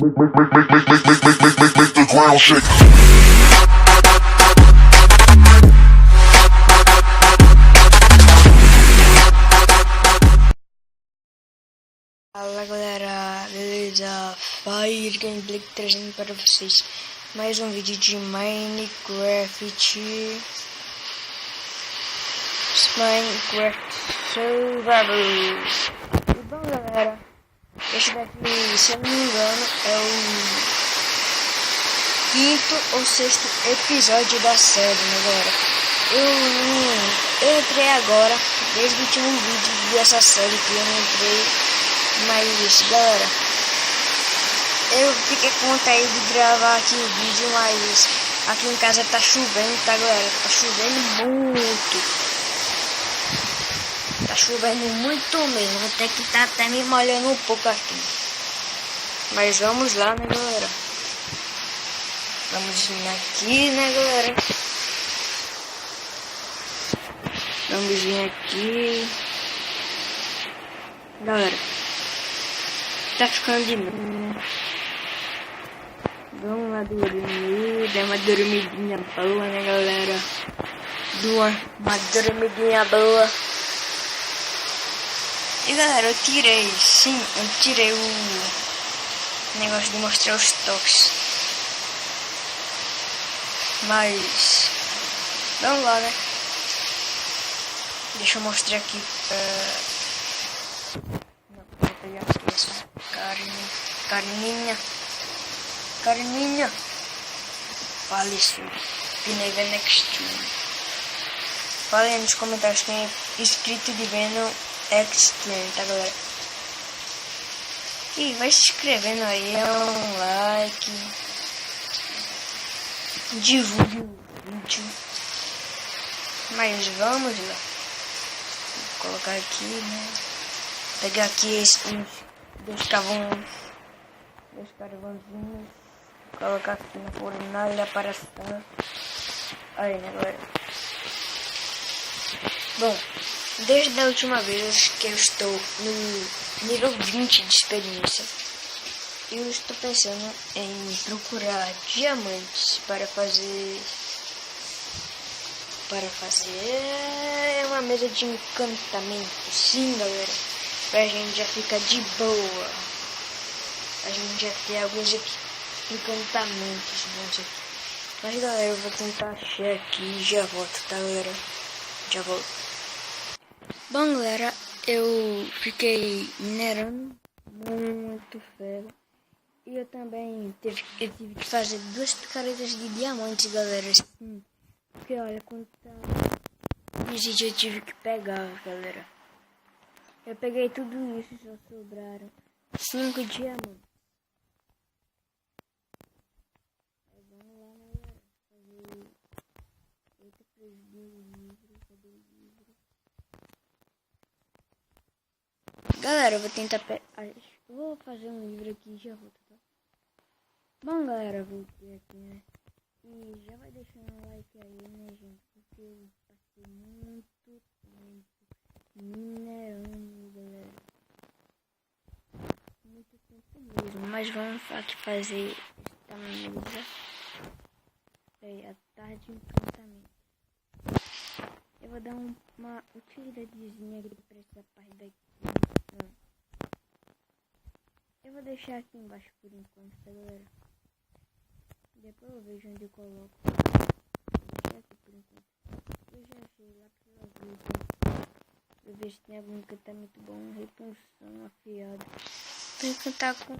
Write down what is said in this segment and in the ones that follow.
Make the ground shake. Fala galera, beleza? Fire Gameplay trazendo para vocês mais um vídeo de Minecraft Survival. E bom galera, esse daqui, se eu não me engano, é o quinto ou sexto episódio da série, né galera? Eu entrei agora, desde o último vídeo dessa série que eu não entrei. Mas galera, eu fiquei com vontade de gravar aqui o vídeo, mas aqui em casa tá chovendo, tá galera? Tá chovendo muito. Tá chovendo muito mesmo, vou ter que estar até me molhando um pouco aqui. Mas vamos lá, né galera? Vamos vir aqui, né galera? Vamos vir aqui. Galera, tá ficando de noite. Vamos lá dormir. Dá uma dormidinha boa, né galera? Uma dormidinha boa. E galera, eu tirei o negócio de mostrar os toques. Mas vamos lá, né? Deixa eu mostrar aqui. Vou pegar aqui essa carninha. Faleceu. Pinega Next. Falem nos comentários quem é inscrito de Venom Extreme, tá galera? E vai se inscrevendo aí, um like, divulgue o vídeo. Mas vamos lá. Vou colocar aqui, né? Pegar aqui dois carvãozinhos, colocar aqui na fornalha para assar. Aí, né galera? Bom, desde a última vez que eu estou no nível 20 de experiência, eu estou pensando em procurar diamantes para fazer uma mesa de encantamento. Sim galera, pra gente já ficar de boa. A gente já tem alguns encantamentos bons aqui. Mas galera, eu vou tentar achar aqui e já volto, tá galera? Já volto. Bom galera, eu fiquei minerando muito ferro. E eu também tive que fazer 2 picaretas de diamantes, galera. Assim, porque olha quanto vídeo eu tive que pegar, galera. Eu peguei tudo isso e só sobraram 5 diamantes. Aí vamos lá, galera. Fazer 8 livros. Cadê o livro? Galera, eu vou tentar vou fazer um livro aqui e já volto, tá? Bom, galera, voltei aqui, né? E já vai deixando um like aí, né, gente? Porque eu passei muito tempo minerando, galera. Muito tempo mesmo. Mas vamos aqui fazer esta mesa. É a tarde de encantamento. Eu vou dar uma utilidadezinha aqui pra essa parte daqui. Eu vou deixar aqui embaixo por enquanto, tá, galera? Depois eu vejo onde eu coloco. Vou deixar aqui por enquanto. Eu já achei lá pela vida. Eu vejo se tem algum encantamento bom. Repulsão, afiado. Vou encantar com...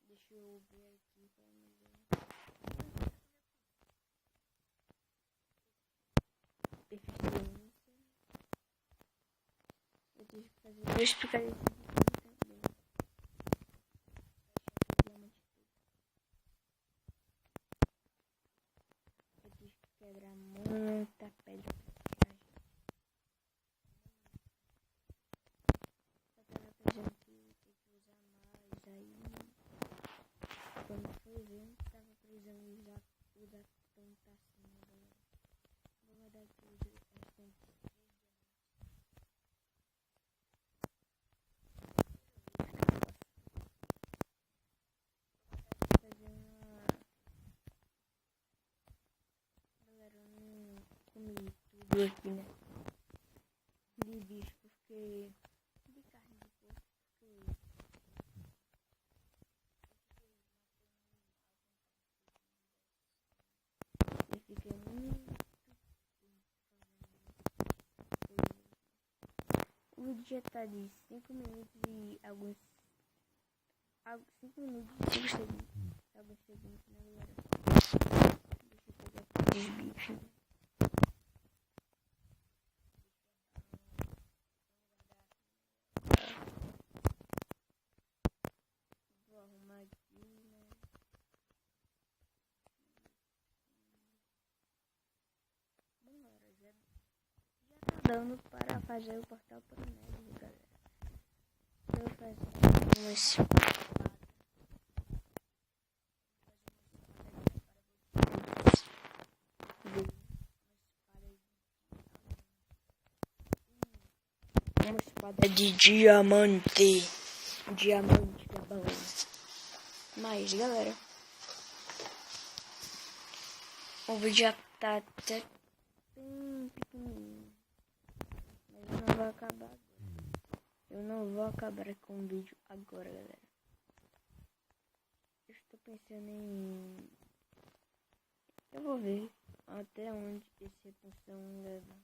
Deixa eu ver aqui pra me ver. Eficiência. Eu tive que fazer 2 picaretas também. Eu tive que quebrar muita pedra. Só tava pensando que tem que usar mais aí. Quando foi ver, não tava precisando usar tanta assim, galera. Vou guardar aqui os restantes. aqui, né? De bicho, porque... De carne de porco, porque... Eu fiquei muito... O vídeo já tá de 5 minutos e alguns... 5 minutos e 5 segundos. Alguns segundos, né, galera? Deixa eu pegar aqui os bichos. Vou arrumar aqui, né? Bom, galera, já tá dando para fazer o portal para o Nether, galera. Eu vou fazer uma espada. Uma espada de diamante. Diamante que é bom. Mas, galera, o vídeo já tá até bem pequenininho. Mas eu não vou acabar agora. Eu não vou acabar com o vídeo agora, galera. Eu estou pensando em... Eu vou ver até onde essa função leva.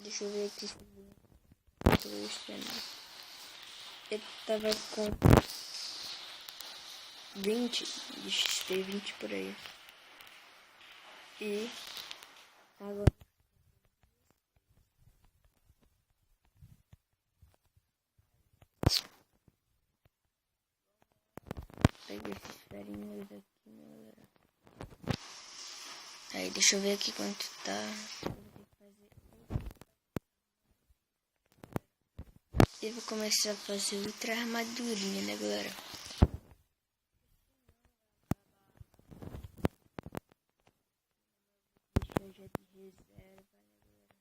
Deixa eu ver aqui se eu tava com 20 de XP, 20 por aí. E agora peguei esses farinhos aqui, né, galera? Aí deixa eu ver aqui quanto tá. Eu vou começar a fazer outra armadurinha, né, galera? Deixa eu já de reserva, né, galera?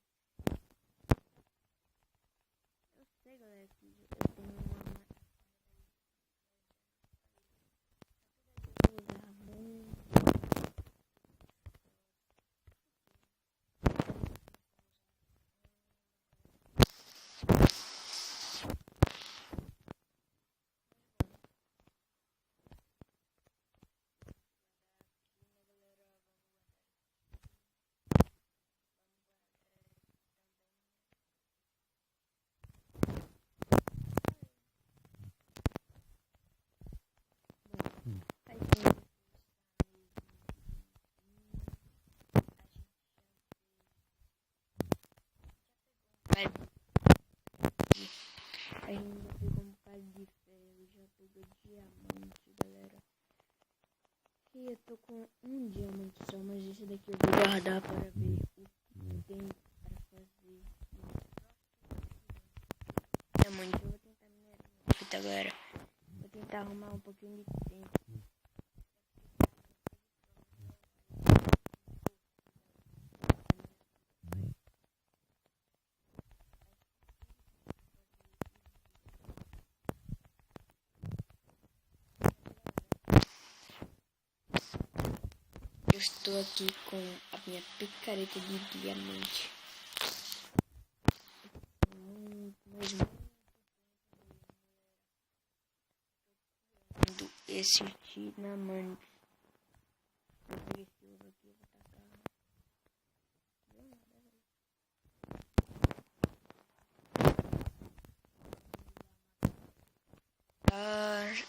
Eu sei, galera, que eu tenho uma armadura. Ainda pegou um bocado de ferro, já pegou diamante, galera. E eu tô com um diamante só, mas esse daqui eu vou guardar para ver o que tem para fazer. Diamante, eu vou tentar minerar minha fita, galera. Vou tentar arrumar um pouquinho de tempo. Eu estou aqui com a minha picareta de diamante. Esse dinamante. Eu peguei esse ovo aqui, eu vou tacar.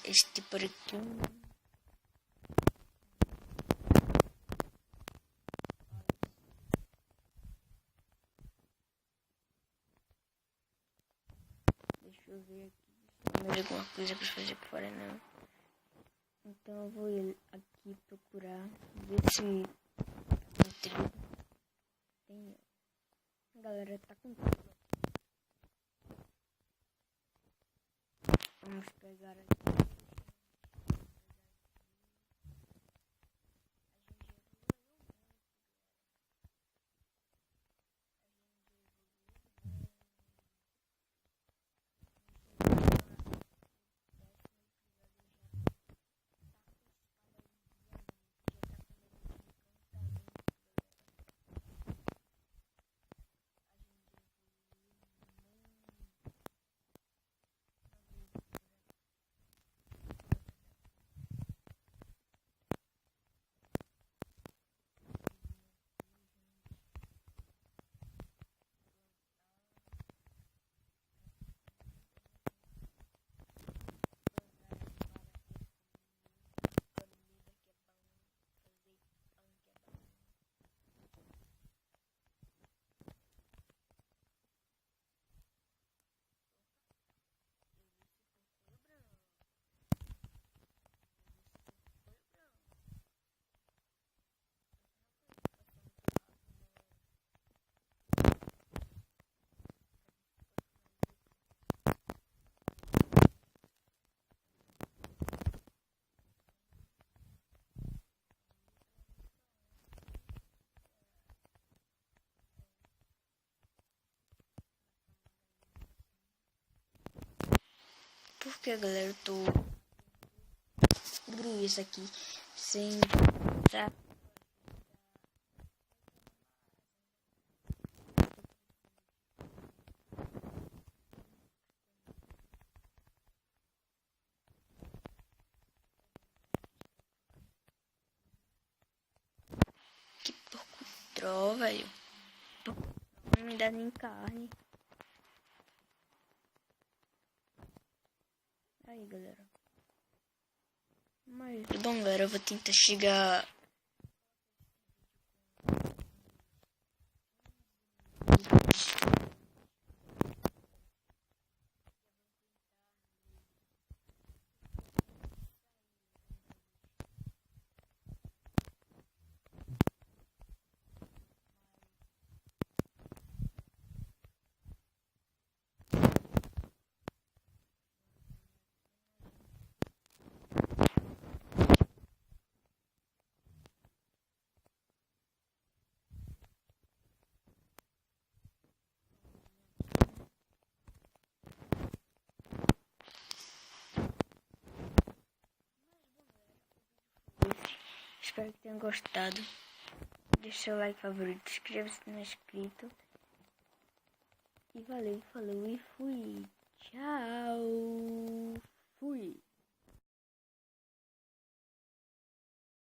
Este por aqui. Deixa eu ver aqui. Não tem alguma coisa pra fazer por fora, não. Então eu vou aqui procurar. Ver se tem. A galera tá com tudo. Vamos pegar aqui. porque, galera, eu tô isso aqui sem tá? Que porco troll, velho. Não me dá nem carne. Aí, galera. Mas, bom, galera, eu vou tentar chegar... Espero que tenham gostado. Deixe seu like favorito, inscreva-se se não é inscrito. E valeu, falou e fui. Tchau. Fui.